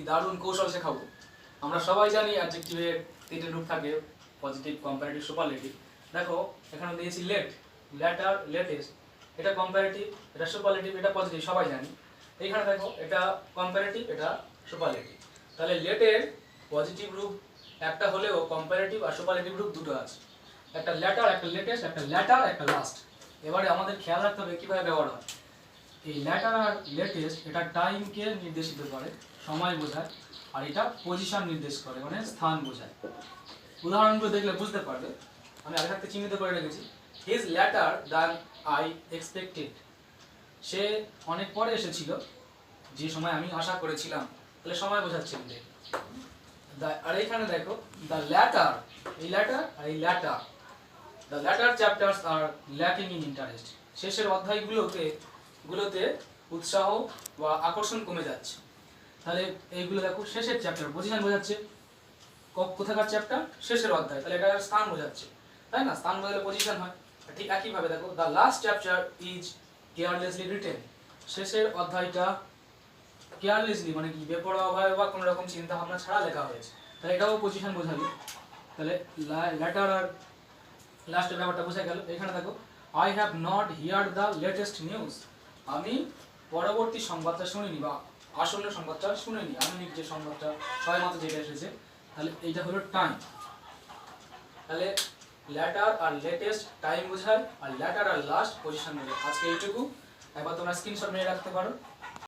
দারুণ কৌশল শেখাবো। আমরা সবাই জানি অ্যাডজেক্টিভের তিনটে রূপ থাকে, পজিটিভ, কম্পারেটিভ, সুপারলেটিভ। দেখো এখানে দিয়েছি লেট, ল্যাটার, লেটেস্ট। এটা কম্পারেটিভ, এটা সুপারলেটিভ, এটা পজিটিভ, সবাই জানি। এইখানে দেখো এটা কম্পারেটিভ, এটা সুপারলেটিভ। তাহলে লেটের পজিটিভ রূপ একটা হলেও কম্পারেটিভ আর সুপারলেটিভ রূপ দুটো আছে, একটা ল্যাটার, একটা লেটেস্ট, একটা ল্যাটার, একটা লাস্ট। এবারে আমাদের খেয়াল রাখতে হবে কিভাবে ব্যবহার হয়। এই ল্যাটার আর লেটেস্ট এটা টাইমকে নির্দেশিত করে, সময় বোঝায়, আর এটা পজিশন নির্দেশ করে, মানে স্থান বোঝায়। উদাহরণগুলো দেখলে বুঝতে পারবে। আমি আগে থাকতে চিহ্নিত করে রেখেছি। His later than I expected. সে অনেক পরে এসেছিল যে সময় আমি আশা করেছিলাম। তাহলে সময় বোঝাচ্ছে। আর এইখানে দেখো দ্য ল্যাটার, এই ল্যাটার আর এই latter, the latter chapters are lacking in interest. শেষের অধ্যায়গুলোতে উৎসাহ বা আকর্ষণ কমে যাচ্ছে। তাহলে এইগুলো দেখো শেষের চ্যাপ্টার, পজিশন বোঝাচ্ছে। কোথাকার চ্যাপ্টার? শেষের অধ্যায়, তাহলে এটা স্থান বোঝাচ্ছে, তাই না? স্থান বোঝালে পজিশন হয়। ঠিক একইভাবে দেখো the last chapter is carelessly written. শেষের অধ্যায়টা কেয়ারলেসলি মানে কি বেপরোয়াভাবে বা কোনো রকম চিন্তা ভাবনা ছাড়া লেখা হয়েছে, তাহলে এটাও পজিশন বোঝাবে। তাহলে লেটার আর লাস্টের ব্যাপারটা বোঝা গেল। এখানে দেখো I have not heard the latest news. আমি পরবর্তী সংবাদটা শুনিনি বা আসন্ন সংবাদটা শুনিনি, আধুনিক যে সংবাদটা সবেমাত্র যেটা এসেছে। তাহলে এইটা হলো টাইম। তাহলে ল্যাটার আর লেটেস্ট টাইম বোঝায়, আর ল্যাটার আর লাস্ট পজিশন বোঝায়। আজকে এইটুকু, একবার তোমরা স্ক্রিনশট নিয়ে রাখতে পারো।